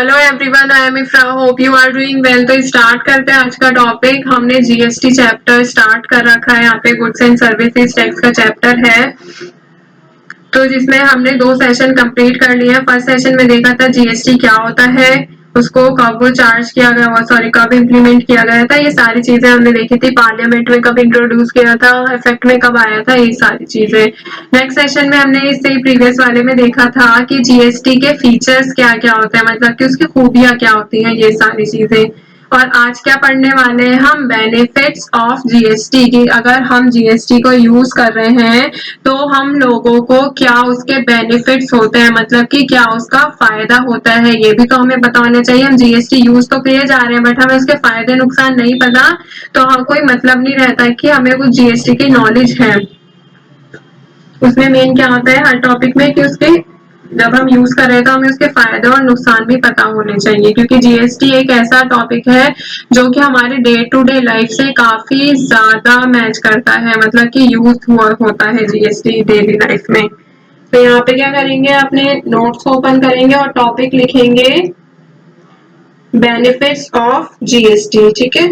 Hello everyone, I am Ifra, hope you are doing well. तो start करते हैं आज का टॉपिक। हमने जीएसटी चैप्टर स्टार्ट कर रखा है। यहाँ पे गुड्स एंड सर्विसेज टैक्स का चैप्टर है, तो जिसमें हमने 2 सेशन कंप्लीट कर लिए हैं। फर्स्ट सेशन में देखा था जीएसटी क्या होता है, उसको कब वो चार्ज किया गया हुआ, सॉरी कब इम्प्लीमेंट किया गया था, ये सारी चीजें हमने देखी थी। पार्लियामेंट में कब इंट्रोड्यूस किया था, इफेक्ट में कब आया था, ये सारी चीजें। नेक्स्ट सेशन में हमने इससे प्रीवियस वाले में देखा था कि जीएसटी के फीचर्स क्या क्या होते हैं, मतलब कि उसकी खूबियां क्या होती हैं, ये सारी चीजें। और आज क्या पढ़ने वाले हैं हम, बेनिफिट्स ऑफ जीएसटी की। अगर हम जीएसटी को यूज कर रहे हैं तो हम लोगों को क्या उसके बेनिफिट्स होते हैं, मतलब कि क्या उसका फायदा होता है, ये भी तो हमें पता होना चाहिए। हम जीएसटी यूज तो किए जा रहे हैं बट हमें उसके फायदे नुकसान नहीं पता, तो हम कोई मतलब नहीं रहता कि हमें कुछ जीएसटी की नॉलेज है। उसमें मेन क्या होता है हर टॉपिक में कि उसके जब हम यूज कर रहे हैं तो हमें उसके फायदे और नुकसान भी पता होने चाहिए, क्योंकि जीएसटी एक ऐसा टॉपिक है जो कि हमारे डे टू डे लाइफ से काफी ज्यादा मैच करता है, मतलब कि यूज होता है जीएसटी डेली लाइफ में। तो यहाँ पे क्या करेंगे, अपने नोट्स ओपन करेंगे और टॉपिक लिखेंगे बेनिफिट्स ऑफ जीएसटी, ठीक है।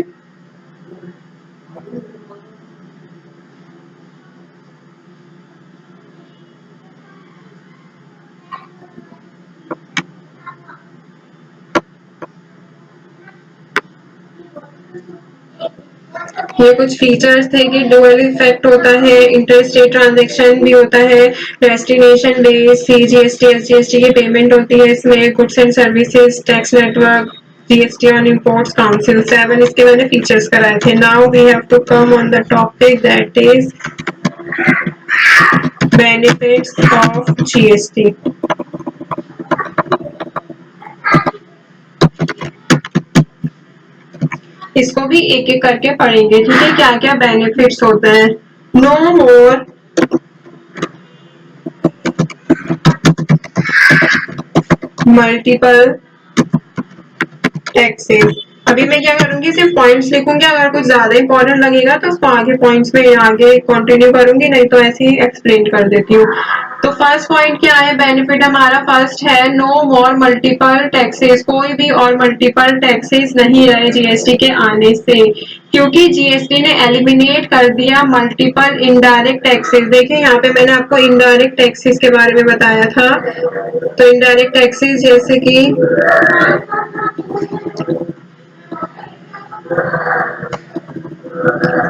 ये कुछ फीचर्स थे कि डुअल इफेक्ट होता है, इंटरस्टेट ट्रांजैक्शन भी होता है, डेस्टिनेशन बेस, सीजीएसटी एसजीएसटी की पेमेंट होती है इसमें, goods and services tax network, GST on imports council 7, इसके मैंने फीचर्स कराए थे। Now we have to come on the topic that is benefits of GST. इसको भी एक एक करके पढ़ेंगे, ठीक है, क्या क्या बेनिफिट्स होते हैं। नो मोर मल्टीपल टैक्सेस। अभी मैं क्या करूंगी, सिर्फ पॉइंट्स लिखूंगी, अगर कुछ ज्यादा इंपॉर्टेंट लगेगा तो उसको आगे पॉइंट्स में आगे कंटिन्यू करूंगी, नहीं तो ऐसे ही एक्सप्लेन कर देती हूँ। तो फर्स्ट पॉइंट क्या है, बेनिफिट हमारा फर्स्ट है नो मोर मल्टीपल टैक्सेस। कोई भी और मल्टीपल टैक्सेस नहीं रहे जीएसटी के आने से, क्योंकि जीएसटी ने एलिमिनेट कर दिया मल्टीपल इनडायरेक्ट टैक्सेस। देखिए यहाँ पे मैंने आपको इनडायरेक्ट टैक्सेस के बारे में बताया था। तो इनडायरेक्ट टैक्सेस जैसे कि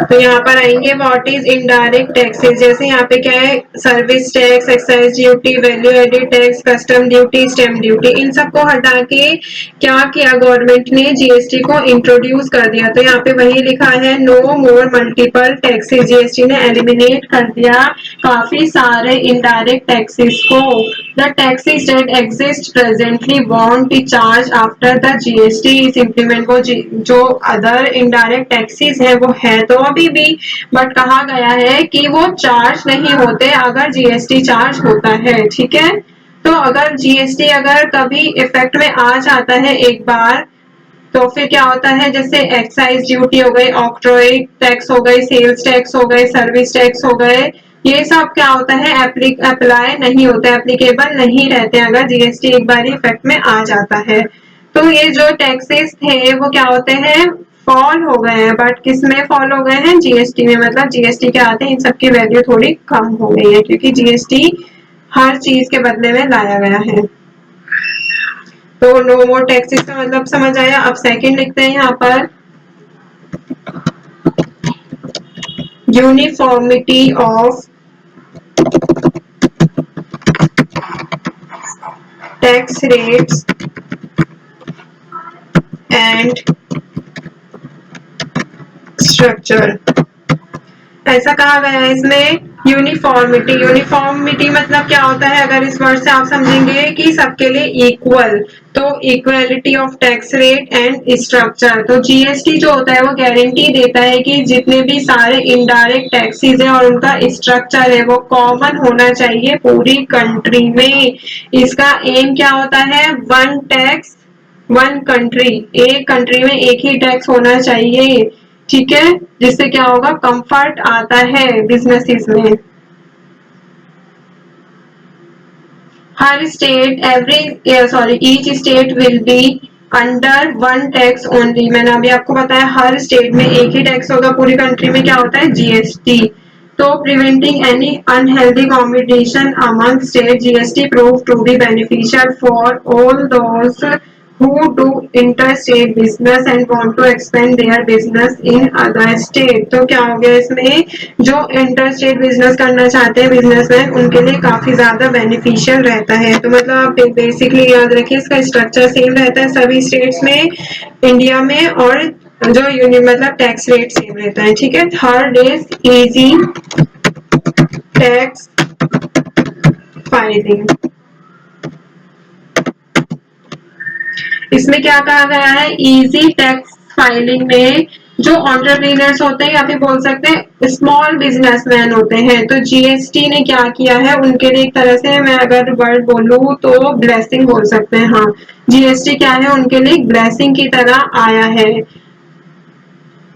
तो यहाँ पर आएंगे व्हाट इज इनडायरेक्ट टैक्सेस। जैसे यहाँ पे क्या है, service tax, excise duty, value added tax, custom duty, stamp duty, इन सबको हटा के क्या किया गवर्नमेंट ने, जीएसटी को इंट्रोड्यूस कर दिया। तो यहाँ पे वही लिखा है नो मोर मल्टीपल टैक्सेस। जीएसटी ने एलिमिनेट कर दिया काफी सारे इनडायरेक्ट टैक्सेस को। The taxes that exist presently want B charge after the GST is implement. वो जो अदर इनडायरेक्ट टैक्सेस है वो है तो अभी भी, बट कहा गया है कि वो चार्ज नहीं होते अगर जीएसटी चार्ज होता है, ठीक है। तो अगर जीएसटी अगर कभी इफेक्ट में आ जाता है एक बार, तो फिर क्या होता है, जैसे एक्साइज ड्यूटी हो गई, ऑक्ट्रॉय टैक्स हो गई, सेल्स टैक्स हो गए, सर्विस टैक्स हो गए, ये सब क्या होता है, अप्लाई नहीं होते, एप्लीकेबल नहीं रहते अगर जीएसटी एक बार इफेक्ट में आ जाता है। तो ये जो टैक्सेस थे वो क्या होते हैं, फॉल हो गए हैं, बट किस में फॉल हो गए हैं, जीएसटी में। मतलब जीएसटी के आते इन सबकी वैल्यू थोड़ी कम हो गई है, क्योंकि जीएसटी हर चीज के बदले में लाया गया है। तो नो मोर टैक्सेस का मतलब समझ आया। अब सेकंड लिखते हैं यहाँ पर, uniformity of tax rates and structure. ऐसा कहा गया है इसमें यूनिफॉर्मिटी। यूनिफॉर्मिटी मतलब क्या होता है, अगर इस वर्ड से आप समझेंगे कि सबके लिए इक्वल, तो equality of tax rate and structure. तो जीएसटी जो होता है वो गारंटी देता है कि जितने भी सारे इनडायरेक्ट टैक्सेस हैं और उनका स्ट्रक्चर है वो कॉमन होना चाहिए पूरी कंट्री में। इसका एम क्या होता है, वन टैक्स वन कंट्री, एक कंट्री में एक ही टैक्स होना चाहिए, ठीक है, जिससे क्या होगा, कंफर्ट आता है बिजनेसेस में। हर state each state will be under one tax only. मैंने अभी आपको बताया हर स्टेट में एक ही टैक्स होगा, पूरी कंट्री में क्या होता है, जीएसटी। तो preventing any unhealthy competition among state, GST prove to be beneficial for all those who do interstate business and want to expand their business in other state। तो क्या हो गया इसमें, जो इंटरस्टेट बिजनेस करना चाहते हैं बिजनेसमैन, उनके लिए काफी ज्यादा बेनिफिशियल रहता है। तो मतलब आप बेसिकली याद रखिए, इसका स्ट्रक्चर सेम रहता है सभी स्टेट्स में, इंडिया में, और जो यूनियन मतलब टैक्स रेट सेम रहता है। ठीक है, third is easy tax filing. इसमें क्या कहा गया है, इजी टैक्स फाइलिंग में जो एंटरप्रेन्योर्स होते हैं या फिर बोल सकते हैं स्मॉल बिजनेसमैन होते हैं, तो जीएसटी ने क्या किया है उनके लिए, एक तरह से मैं अगर वर्ड बोलूं तो ब्लेसिंग बोल सकते हैं। हाँ, जीएसटी क्या है उनके लिए ब्लेसिंग की तरह आया है।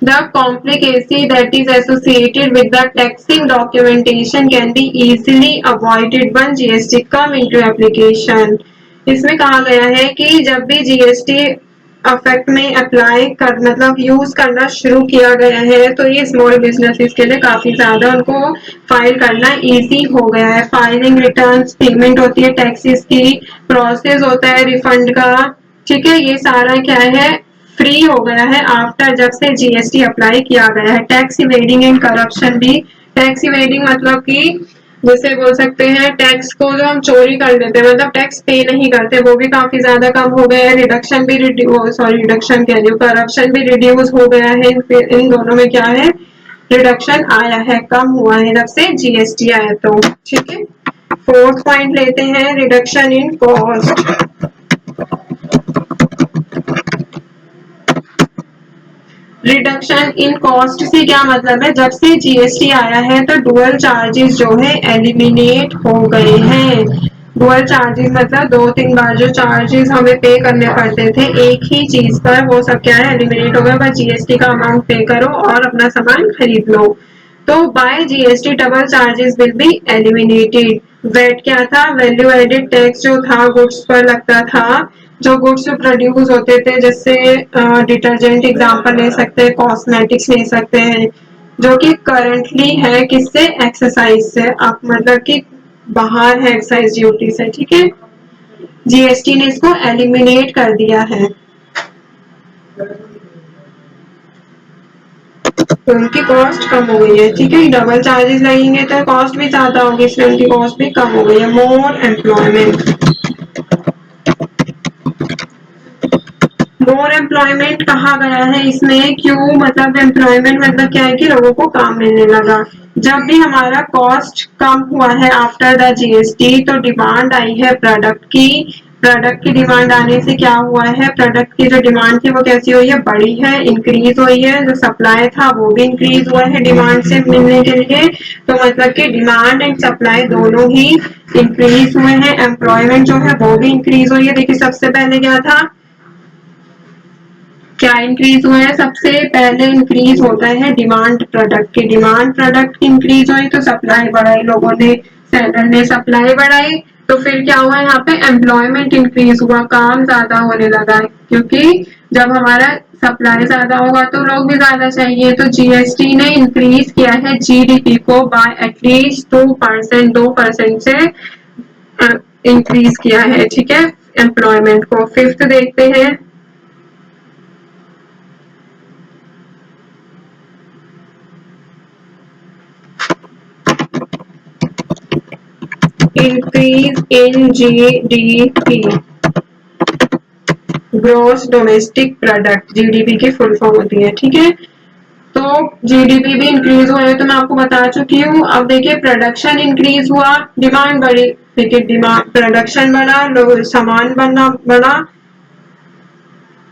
The complicacy that is associated with the taxing documentation can be easily avoided when GST come into application। इसमें कहा गया है कि जब भी जीएसटी अफेक्ट में अप्लाई कर मतलब यूज करना शुरू किया गया है, तो ये स्मॉल बिजनेसेस के लिए काफी ज्यादा उनको फाइल करना इजी हो गया है। फाइलिंग, रिटर्न्स, पेमेंट होती है टैक्सेस की, प्रोसेस होता है रिफंड का। ठीक है, ये सारा क्या है, फ्री हो गया है आफ्टर जब से जीएसटी अप्लाई किया गया है। टैक्स इवेडिंग एंड करप्शन भी, टैक्स इवेडिंग मतलब कि जैसे बोल सकते हैं टैक्स को जो हम चोरी कर लेते हैं, मतलब टैक्स पे नहीं करते, वो भी काफी ज्यादा कम हो गया है। रिडक्शन भी रिडक्शन कह रही हूँ, करप्शन भी रिड्यूस हो गया है। इन दोनों में क्या है, रिडक्शन आया है, कम हुआ है जब से जीएसटी आया। तो ठीक है, फोर्थ पॉइंट लेते हैं, reduction in cost. Reduction in cost से क्या मतलब है, जब से जीएसटी आया है तो डुअल चार्जेस जो है एलिमिनेट हो गए हैं। डुअल चार्जेस मतलब दो तीन बार जो चार्जेस हमें पे करने पड़ते थे एक ही चीज पर, वो सब क्या है, एलिमिनेट हो गया। बस जीएसटी का अमाउंट पे करो और अपना सामान खरीद लो। तो by GST double charges will be eliminated. VAT क्या था, वैल्यू एडेड टैक्स जो था गुड्स पर लगता था, जो गुड्स प्रोड्यूस होते थे, जैसे डिटर्जेंट एग्जांपल ले सकते हैं, कॉस्मेटिक्स ले सकते हैं, जो कि करंटली है किससे, एक्सरसाइज से, आप मतलब कि बाहर है एक्साइज ड्यूटी से। ठीक है, जीएसटी ने इसको एलिमिनेट कर दिया है, तो उनकी कॉस्ट कम हो गई है। ठीक है, डबल चार्जेस लगेंगे तो कॉस्ट भी ज्यादा होगी, इसलिए उनकी कॉस्ट भी कम हो गई है। मोर एम्प्लॉयमेंट, मोर एम्प्लॉयमेंट कहा गया है इसमें, क्यों, मतलब एम्प्लॉयमेंट मतलब क्या है कि लोगों को काम मिलने लगा। जब भी हमारा कॉस्ट कम हुआ है आफ्टर द जीएसटी, तो डिमांड आई है प्रोडक्ट की। प्रोडक्ट की डिमांड आने से क्या हुआ है, प्रोडक्ट की जो डिमांड थी वो कैसी हुई है, बढ़ी है, इंक्रीज हुई है। जो सप्लाई था वो भी इंक्रीज हुआ है डिमांड से मिलने के लिए। तो मतलब कि डिमांड एंड सप्लाई दोनों ही इंक्रीज हुए हैं, एम्प्लॉयमेंट जो है वो भी इंक्रीज हुई है। देखिए सबसे पहले क्या था, क्या इंक्रीज हुआ है, सबसे पहले इंक्रीज होता है डिमांड प्रोडक्ट की। डिमांड प्रोडक्ट की इंक्रीज हुई तो सप्लाई बढ़ाई, लोगों ने, सेलर ने सप्लाई बढ़ाई, तो फिर क्या हुआ, यहाँ पे एम्प्लॉयमेंट इंक्रीज हुआ, काम ज्यादा होने लगा, क्योंकि जब हमारा सप्लाई ज्यादा होगा तो लोग भी ज्यादा चाहिए। तो जीएसटी ने इंक्रीज किया है जीडीपी को बाय एटलीस्ट 2%, 2% से इंक्रीज किया है। ठीक है, एम्प्लॉयमेंट को। फिफ्थ देखते हैं, increase in GDP, gross domestic product, GDP की फुल फॉर्म होती है। ठीक है, तो जीडीपी भी इंक्रीज हुआ है तो मैं आपको बता चुकी हूँ। अब देखिए प्रोडक्शन इंक्रीज हुआ, डिमांड बढ़ी। देखिए डिमांड, प्रोडक्शन बढ़ा, लोग सामान बनना बढ़ा,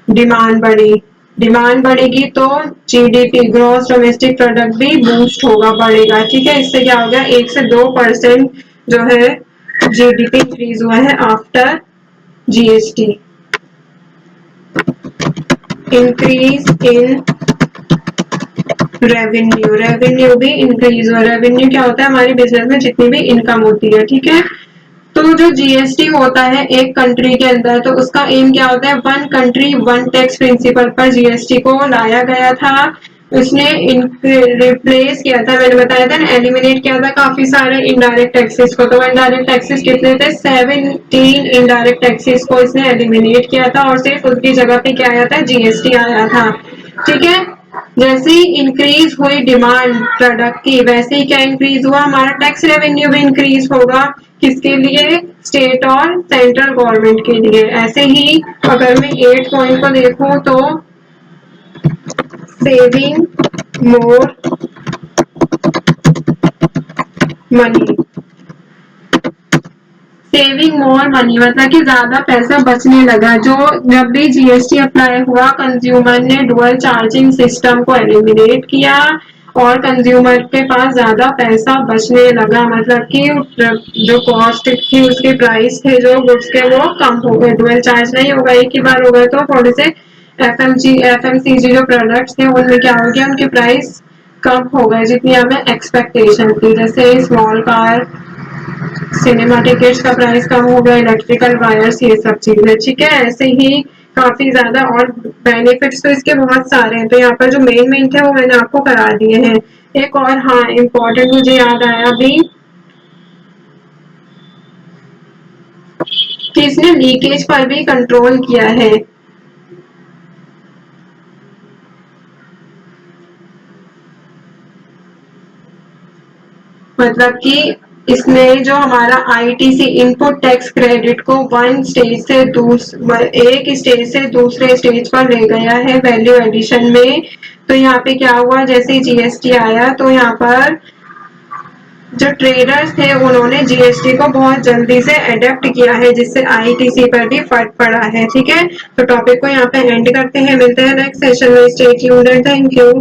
डिमांड बढ़ी। डिमांड बढ़ेगी तो जीडीपी, ग्रोस डोमेस्टिक प्रोडक्ट भी बूस्ट होगा, बढ़ेगा। ठीक है, इससे क्या हो गया, 1 से 2% जो है जीडीपी इंक्रीज हुआ है after GST. Increase in revenue, revenue भी इंक्रीज हुआ। रेवेन्यू क्या होता है, हमारी बिजनेस में जितनी भी इनकम होती है। ठीक है, तो जो जीएसटी होता है एक कंट्री के अंदर, तो उसका एम क्या होता है, one country one tax principle पर जीएसटी को लाया गया था। उसने रिप्लेस किया था, मैंने बताया था, एलिमिनेट किया था काफी सारे इनडायरेक्ट टैक्सेस को। तो इनडायरेक्ट टैक्सेस कितने थे, 17 इनडायरेक्ट टैक्सेस को इसने एलिमिनेट किया था और सिर्फ उसकी जगह पे क्या आया था, जीएसटी आया था। ठीक है, जैसे ही इंक्रीज हुई डिमांड प्रोडक्ट की, वैसे ही क्या इंक्रीज हुआ, हमारा टैक्स रेवेन्यू भी इंक्रीज होगा। किसके लिए, स्टेट और सेंट्रल गवर्नमेंट के लिए। ऐसे ही अगर मैं 8 पॉइंट को देखूं तो saving more money, saving more money मतलब कि ज्यादा पैसा बचने लगा। जो जब भी जीएसटी अप्लाई हुआ, कंज्यूमर ने डुअल चार्जिंग सिस्टम को एलिमिनेट किया और कंज्यूमर के पास ज्यादा पैसा बचने लगा, मतलब कि जो कॉस्ट थी, उसके प्राइस थे जो गुड्स के, वो कम हो गए। डुअल चार्ज नहीं होगा, एक ही बार हो गए, तो थोड़े से एफएमसीजी जो प्रोडक्ट्स थे उनमें क्या हो गया, उनके प्राइस कम हो गए जितनी हमें एक्सपेक्टेशन थी। जैसे स्मॉल कार, सिनेमा टिकट्स का प्राइस कम हो गया, इलेक्ट्रिकल वायर्स, ये सब चीजें। ठीक है, ऐसे ही काफी ज्यादा और बेनिफिट्स तो इसके बहुत सारे हैं। तो यहाँ पर जो मेन थे वो मैंने आपको करा दिए हैं। एक और हाँ इम्पोर्टेंट मुझे याद आया अभी, कि इसने लीकेज पर भी कंट्रोल किया है। मतलब कि इसने जो हमारा आईटीसी इनपुट टैक्स क्रेडिट को वन स्टेज से एक स्टेज से दूसरे स्टेज पर ले गया है वैल्यू एडिशन में। तो यहाँ पे क्या हुआ, जैसे जीएसटी आया तो यहाँ पर जो ट्रेडर्स थे उन्होंने जीएसटी को बहुत जल्दी से अडेप्ट किया है, जिससे आईटीसी पर भी फर्क पड़ा है। ठीक है, तो टॉपिक को यहाँ पे एंड करते हैं, मिलते हैं नेक्स्ट सेशन में। Stay tuned and thank you.